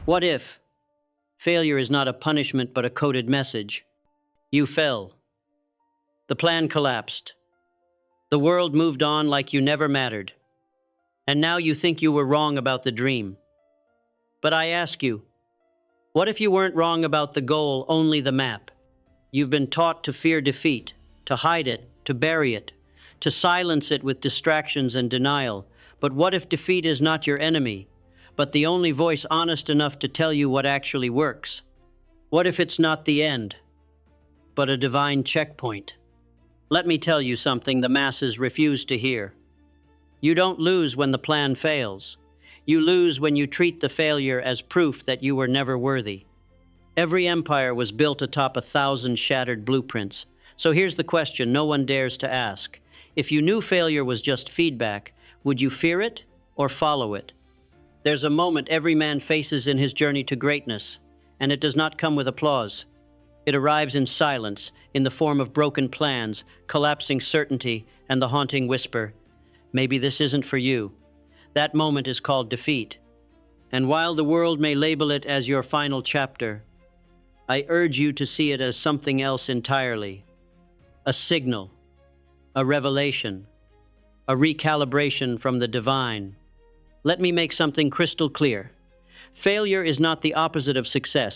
What if failure is not a punishment but a coded message? You fell. The plan collapsed. The world moved on like you never mattered. And now you think you were wrong about the dream. But I ask you, what if you weren't wrong about the goal, only the map? You've been taught to fear defeat, to hide it, to bury it, to silence it with distractions and denial. But what if defeat is not your enemy, but the only voice honest enough to tell you what actually works? What if it's not the end, but a divine checkpoint? Let me tell you something the masses refuse to hear. You don't lose when the plan fails. You lose when you treat the failure as proof that you were never worthy. Every empire was built atop 1,000 shattered blueprints. So here's the question no one dares to ask. If you knew failure was just feedback, would you fear it or follow it? There's a moment every man faces in his journey to greatness, and it does not come with applause. It arrives in silence, in the form of broken plans, collapsing certainty, and the haunting whisper, maybe this isn't for you. That moment is called defeat. And while the world may label it as your final chapter, I urge you to see it as something else entirely. A signal, a revelation, a recalibration from the divine. Let me make something crystal clear. Failure is not the opposite of success.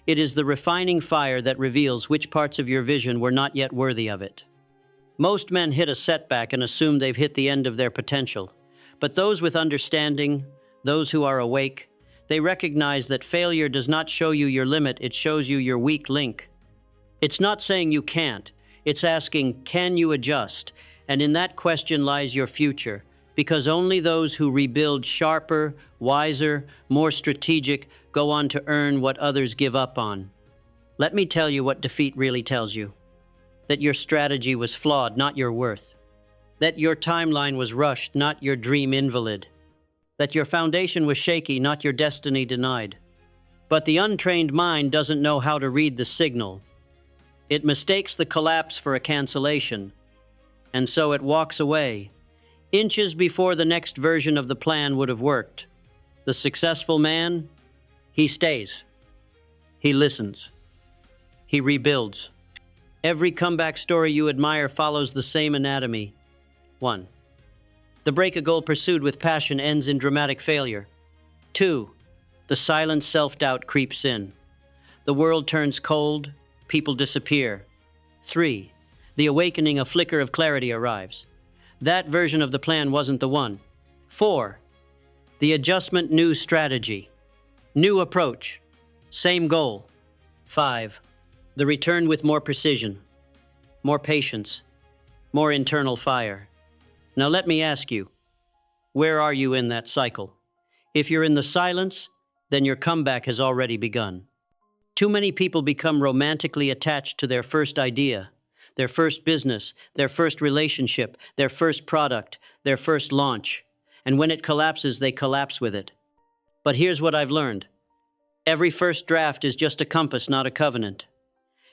It is the refining fire that reveals which parts of your vision were not yet worthy of it. Most men hit a setback and assume they've hit the end of their potential. But those with understanding, those who are awake, they recognize that failure does not show you your limit, it shows you your weak link. It's not saying you can't, it's asking, can you adjust? And in that question lies your future, because only those who rebuild sharper, wiser, more strategic go on to earn what others give up on. Let me tell you what defeat really tells you. That your strategy was flawed, not your worth. That your timeline was rushed, not your dream invalid. That your foundation was shaky, not your destiny denied. But the untrained mind doesn't know how to read the signal. It mistakes the collapse for a cancellation, and so it walks away, inches before the next version of the plan would have worked. The successful man, he stays. He listens. He rebuilds. Every comeback story you admire follows the same anatomy. 1. The break a goal pursued with passion ends in dramatic failure. 2. The silent self-doubt creeps in. The world turns cold, people disappear. 3. The awakening, a flicker of clarity arrives. That version of the plan wasn't the one. 4. The adjustment, new strategy. New approach. Same goal. 5. The return with more precision, more patience, more internal fire. Now let me ask you, where are you in that cycle? If you're in the silence, then your comeback has already begun. Too many people become romantically attached to their first idea, their first business, their first relationship, their first product, their first launch. And when it collapses, they collapse with it. But here's what I've learned. Every first draft is just a compass, not a covenant.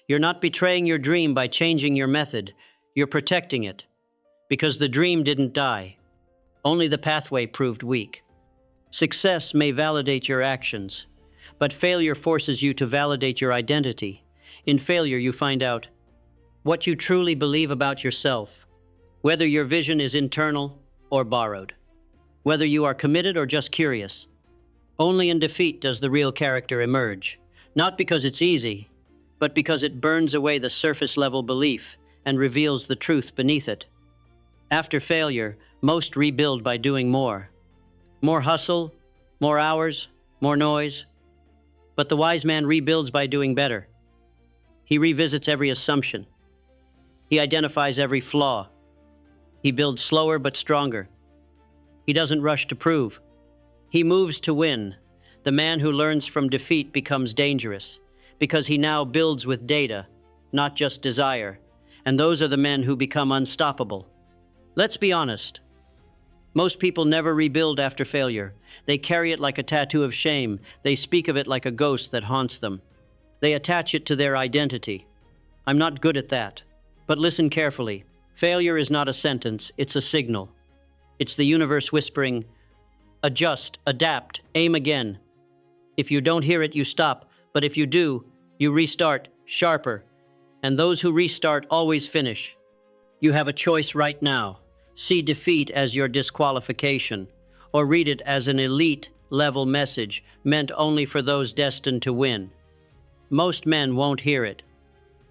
You're not betraying your dream by changing your method. You're protecting it. Because the dream didn't die. Only the pathway proved weak. Success may validate your actions, but failure forces you to validate your identity. In failure, you find out what you truly believe about yourself, whether your vision is internal or borrowed, whether you are committed or just curious. Only in defeat does the real character emerge, not because it's easy, but because it burns away the surface-level belief and reveals the truth beneath it. After failure, most rebuild by doing more. More hustle, more hours, more noise. But the wise man rebuilds by doing better. He revisits every assumption. He identifies every flaw. He builds slower but stronger. He doesn't rush to prove. He moves to win. The man who learns from defeat becomes dangerous, because he now builds with data, not just desire. And those are the men who become unstoppable. Let's be honest. Most people never rebuild after failure. They carry it like a tattoo of shame. They speak of it like a ghost that haunts them. They attach it to their identity. I'm not good at that. But listen carefully. Failure is not a sentence, it's a signal. It's the universe whispering, adjust, adapt, aim again. If you don't hear it, you stop. But if you do, you restart, sharper. And those who restart always finish. You have a choice right now. See defeat as your disqualification, or read it as an elite level message meant only for those destined to win. Most men won't hear it.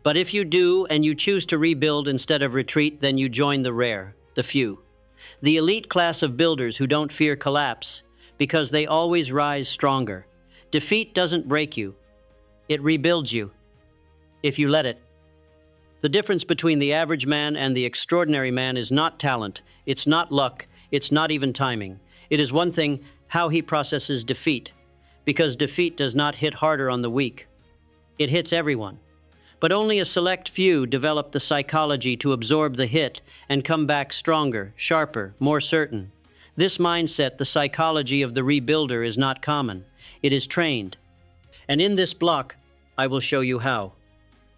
But if you do and you choose to rebuild instead of retreat, then you join the rare, the few. The elite class of builders who don't fear collapse because they always rise stronger. Defeat doesn't break you. It rebuilds you, if you let it. The difference between the average man and the extraordinary man is not talent, it's not luck, it's not even timing. It is one thing, how he processes defeat, because defeat does not hit harder on the weak. It hits everyone. But only a select few develop the psychology to absorb the hit and come back stronger, sharper, more certain. This mindset, the psychology of the rebuilder, is not common. It is trained. And in this block, I will show you how.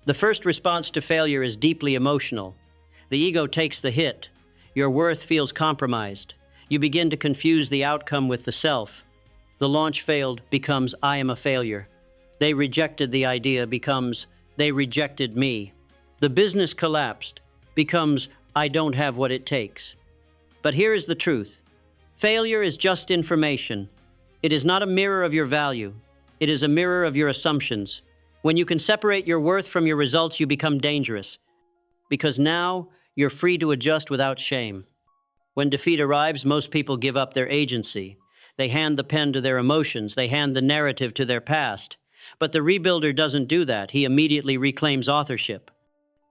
The first response to failure is deeply emotional. The ego takes the hit. Your worth feels compromised. You begin to confuse the outcome with the self. The launch failed becomes I am a failure. They rejected the idea becomes they rejected me. The business collapsed becomes I don't have what it takes. But here is the truth. Failure is just information. It is not a mirror of your value. It is a mirror of your assumptions. When you can separate your worth from your results, you become dangerous. Because now you're free to adjust without shame. When defeat arrives, most people give up their agency. They hand the pen to their emotions. They hand the narrative to their past. But the rebuilder doesn't do that. He immediately reclaims authorship.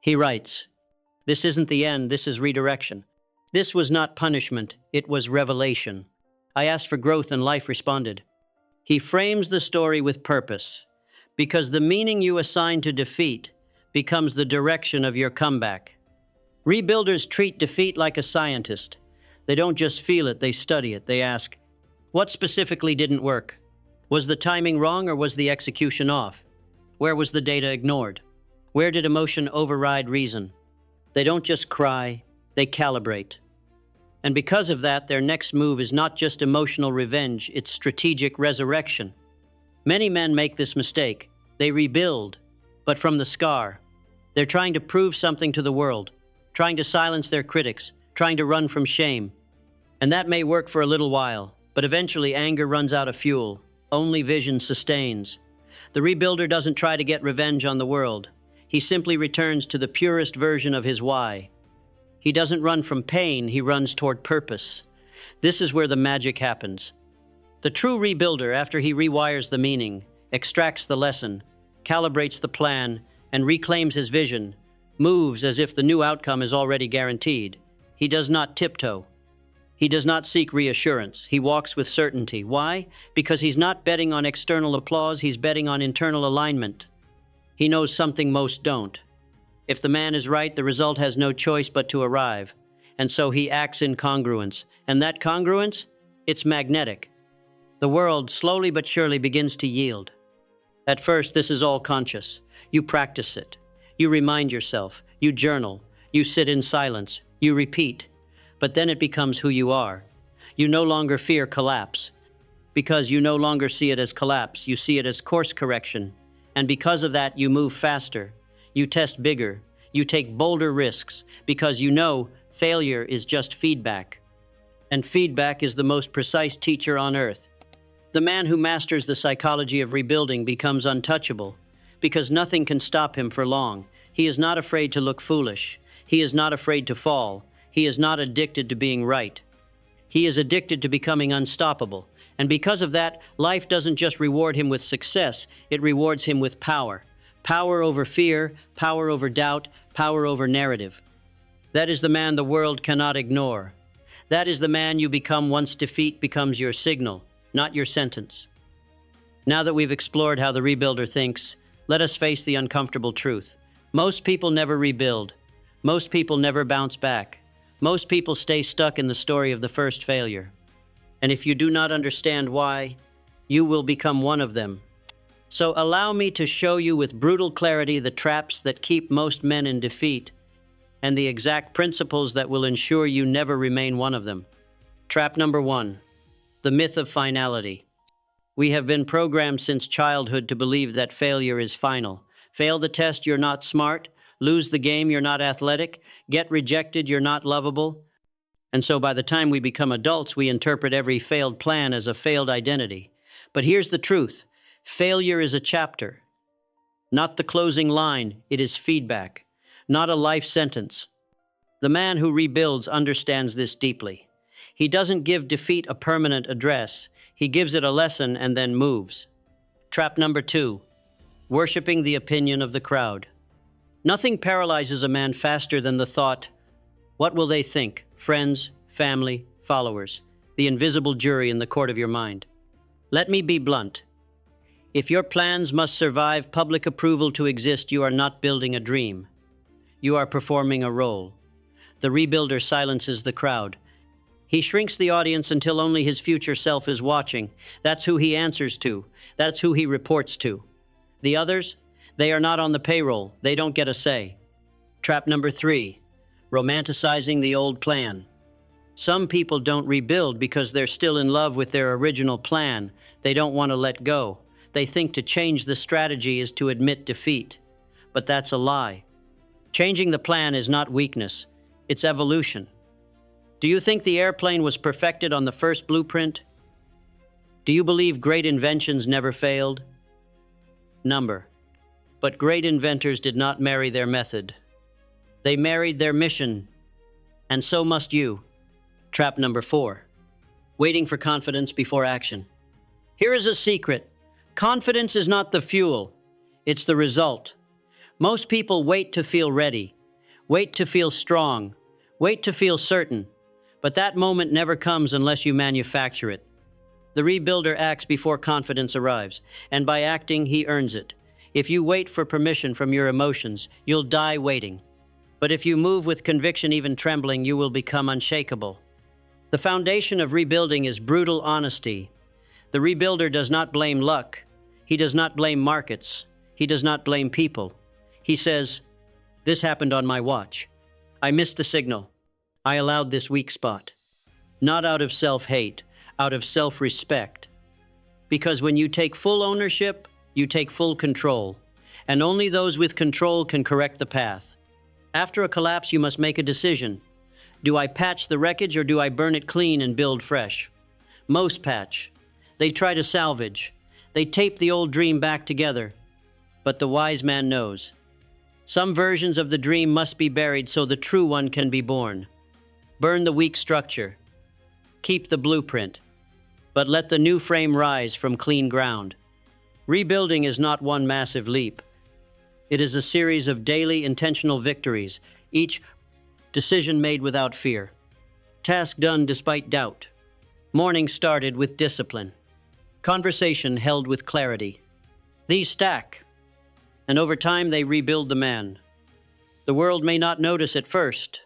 He writes, "This isn't the end, this is redirection. This was not punishment, it was revelation. I asked for growth and life responded." He frames the story with purpose, because the meaning you assign to defeat becomes the direction of your comeback. Rebuilders treat defeat like a scientist. They don't just feel it, they study it. They ask, what specifically didn't work? Was the timing wrong or was the execution off? Where was the data ignored? Where did emotion override reason? They don't just cry, they calibrate. And because of that, their next move is not just emotional revenge, it's strategic resurrection. Many men make this mistake. They rebuild, but from the scar. They're trying to prove something to the world, trying to silence their critics, trying to run from shame. And that may work for a little while, but eventually anger runs out of fuel. Only vision sustains. The rebuilder doesn't try to get revenge on the world. He simply returns to the purest version of his why. He doesn't run from pain, he runs toward purpose. This is where the magic happens. The true rebuilder, after he rewires the meaning, extracts the lesson, calibrates the plan, and reclaims his vision, moves as if the new outcome is already guaranteed. He does not tiptoe. He does not seek reassurance. He walks with certainty. Why? Because he's not betting on external applause, he's betting on internal alignment. He knows something most don't. If the man is right, the result has no choice but to arrive. And so he acts in congruence. And that congruence, it's magnetic. The world, slowly but surely, begins to yield. At first, this is all conscious. You practice it. You remind yourself. You journal. You sit in silence. You repeat. But then it becomes who you are. You no longer fear collapse. Because you no longer see it as collapse, you see it as course correction. And because of that, you move faster. You test bigger. You take bolder risks. Because you know failure is just feedback. And feedback is the most precise teacher on earth. The man who masters the psychology of rebuilding becomes untouchable. Because nothing can stop him for long. He is not afraid to look foolish. He is not afraid to fall. He is not addicted to being right. He is addicted to becoming unstoppable. And because of that, life doesn't just reward him with success, it rewards him with power. Power over fear, power over doubt, power over narrative. That is the man the world cannot ignore. That is the man you become once defeat becomes your signal, not your sentence. Now that we've explored how the rebuilder thinks, let us face the uncomfortable truth. Most people never rebuild. Most people never bounce back. Most people stay stuck in the story of the first failure. And if you do not understand why, you will become one of them. So allow me to show you with brutal clarity the traps that keep most men in defeat and the exact principles that will ensure you never remain one of them. Trap number 1, the myth of finality. We have been programmed since childhood to believe that failure is final. Fail the test, you're not smart. Lose the game, you're not athletic. Get rejected, you're not lovable. And so by the time we become adults, we interpret every failed plan as a failed identity. But here's the truth. Failure is a chapter, not the closing line. It is feedback, not a life sentence. The man who rebuilds understands this deeply. He doesn't give defeat a permanent address. He gives it a lesson and then moves. Trap number 2, worshiping the opinion of the crowd. Nothing paralyzes a man faster than the thought, what will they think? Friends, family, followers, the invisible jury in the court of your mind. Let me be blunt. If your plans must survive public approval to exist, you are not building a dream. You are performing a role. The rebuilder silences the crowd. He shrinks the audience until only his future self is watching. That's who he answers to. That's who he reports to. The others, they are not on the payroll. They don't get a say. Trap number 3, romanticizing the old plan. Some people don't rebuild because they're still in love with their original plan. They don't want to let go. They think to change the strategy is to admit defeat. But that's a lie. Changing the plan is not weakness. It's evolution. Do you think the airplane was perfected on the first blueprint? Do you believe great inventions never failed? Number. But great inventors did not marry their method. They married their mission. And so must you. Trap number 4, waiting for confidence before action. Here is a secret. Confidence is not the fuel. It's the result. Most people wait to feel ready, wait to feel strong, wait to feel certain. But that moment never comes unless you manufacture it. The rebuilder acts before confidence arrives, and by acting, he earns it. If you wait for permission from your emotions, you'll die waiting. But if you move with conviction, even trembling, you will become unshakable. The foundation of rebuilding is brutal honesty. The rebuilder does not blame luck. He does not blame markets. He does not blame people. He says, this happened on my watch. I missed the signal. I allowed this weak spot. Not out of self-hate, out of self-respect. Because when you take full ownership, you take full control. And only those with control can correct the path. After a collapse, you must make a decision. Do I patch the wreckage or do I burn it clean and build fresh? Most patch. They try to salvage. They tape the old dream back together. But the wise man knows. Some versions of the dream must be buried so the true one can be born. Burn the weak structure. Keep the blueprint. But let the new frame rise from clean ground. Rebuilding is not one massive leap. It is a series of daily intentional victories, each decision made without fear. Task done despite doubt. Morning started with discipline. Conversation held with clarity. These stack, and over time they rebuild the man. The world may not notice at first,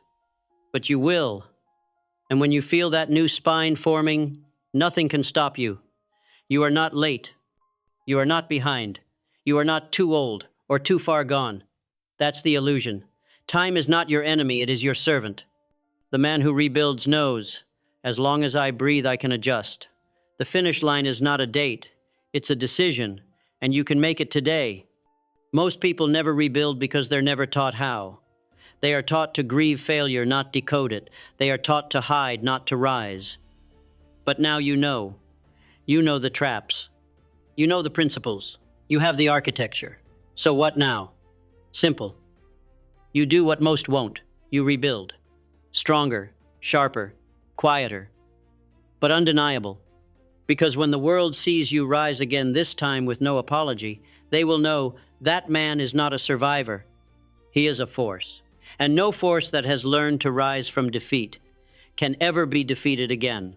but you will. And when you feel that new spine forming, nothing can stop you. You are not late. You are not behind. You are not too old or too far gone. That's the illusion. Time is not your enemy, it is your servant. The man who rebuilds knows, as long as I breathe, I can adjust. The finish line is not a date, it's a decision, and you can make it today. Most people never rebuild because they're never taught how. They are taught to grieve failure, not decode it. They are taught to hide, not to rise. But now you know. You know the traps. You know the principles. You have the architecture. So what now? Simple. You do what most won't. You rebuild. Stronger, sharper, quieter, but undeniable. Because when the world sees you rise again, this time with no apology, they will know that man is not a survivor. He is a force. And no force that has learned to rise from defeat can ever be defeated again.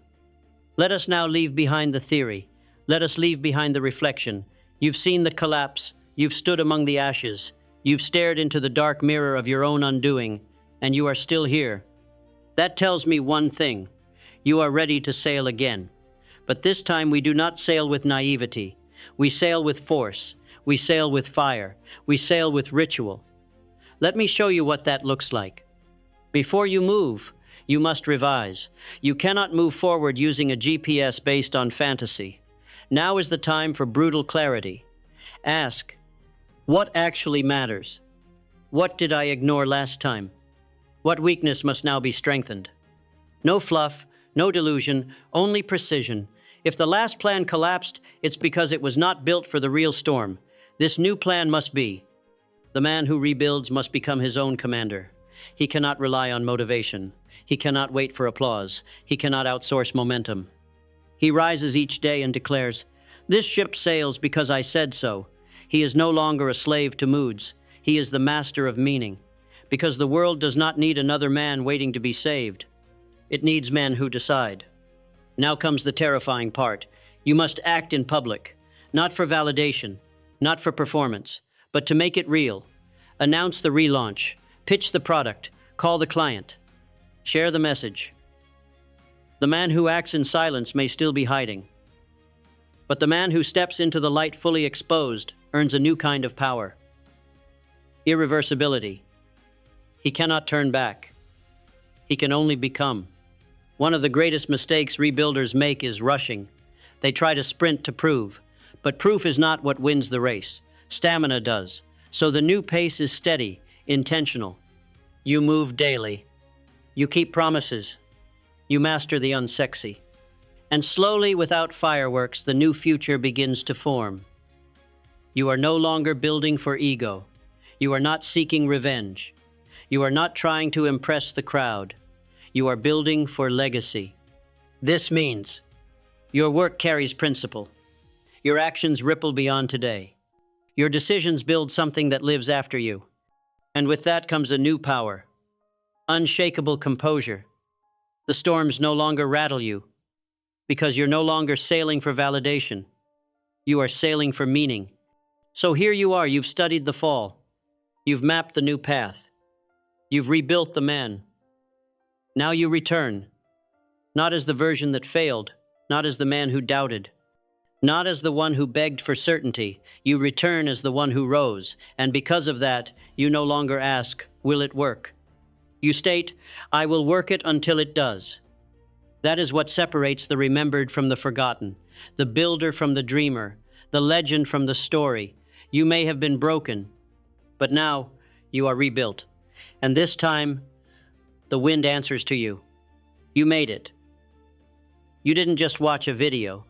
Let us now leave behind the theory. Let us leave behind the reflection. You've seen the collapse. You've stood among the ashes. You've stared into the dark mirror of your own undoing, and you are still here. That tells me one thing. You are ready to sail again. But this time we do not sail with naivety. We sail with force. We sail with fire. We sail with ritual. Let me show you what that looks like. Before you move, you must revise. You cannot move forward using a GPS based on fantasy. Now is the time for brutal clarity. Ask, what actually matters? What did I ignore last time? What weakness must now be strengthened? No fluff, no delusion, only precision. If the last plan collapsed, it's because it was not built for the real storm. This new plan must be. The man who rebuilds must become his own commander. He cannot rely on motivation. He cannot wait for applause. He cannot outsource momentum. He rises each day and declares, "This ship sails because I said so." He is no longer a slave to moods. He is the master of meaning. Because the world does not need another man waiting to be saved. It needs men who decide. Now comes the terrifying part. You must act in public, not for validation, not for performance, but to make it real. Announce the relaunch, pitch the product, call the client, share the message. The man who acts in silence may still be hiding, but the man who steps into the light fully exposed earns a new kind of power. Irreversibility. He cannot turn back. He can only become. One of the greatest mistakes rebuilders make is rushing. They try to sprint to prove, but proof is not what wins the race. Stamina does. So the new pace is steady, intentional. You move daily. You keep promises. You master the unsexy. And slowly, without fireworks, the new future begins to form. You are no longer building for ego. You are not seeking revenge. You are not trying to impress the crowd. You are building for legacy. This means your work carries principle. Your actions ripple beyond today. Your decisions build something that lives after you. And with that comes a new power. Unshakable composure. The storms no longer rattle you, because you're no longer sailing for validation. You are sailing for meaning. So here you are, you've studied the fall. You've mapped the new path. You've rebuilt the man. Now you return, not as the version that failed, not as the man who doubted, not as the one who begged for certainty. You return as the one who rose, and because of that, you no longer ask, will it work? You state, I will work it until it does. That is what separates the remembered from the forgotten, the builder from the dreamer, the legend from the story. You may have been broken, but now you are rebuilt. And this time, the wind answers to you. You made it. You didn't just watch a video.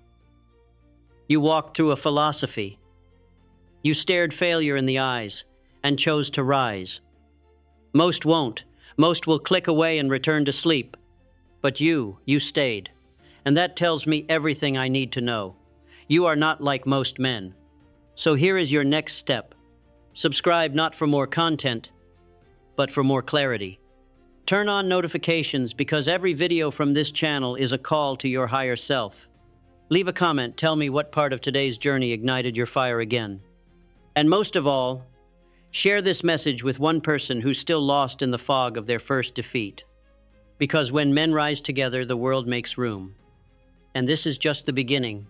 You walked through a philosophy. You stared failure in the eyes and chose to rise. Most won't. Most will click away and return to sleep. But you stayed. And that tells me everything I need to know. You are not like most men. So here is your next step. Subscribe not for more content, but for more clarity. Turn on notifications because every video from this channel is a call to your higher self. Leave a comment, tell me what part of today's journey ignited your fire again. And most of all, share this message with one person who's still lost in the fog of their first defeat. Because when men rise together, the world makes room. And this is just the beginning.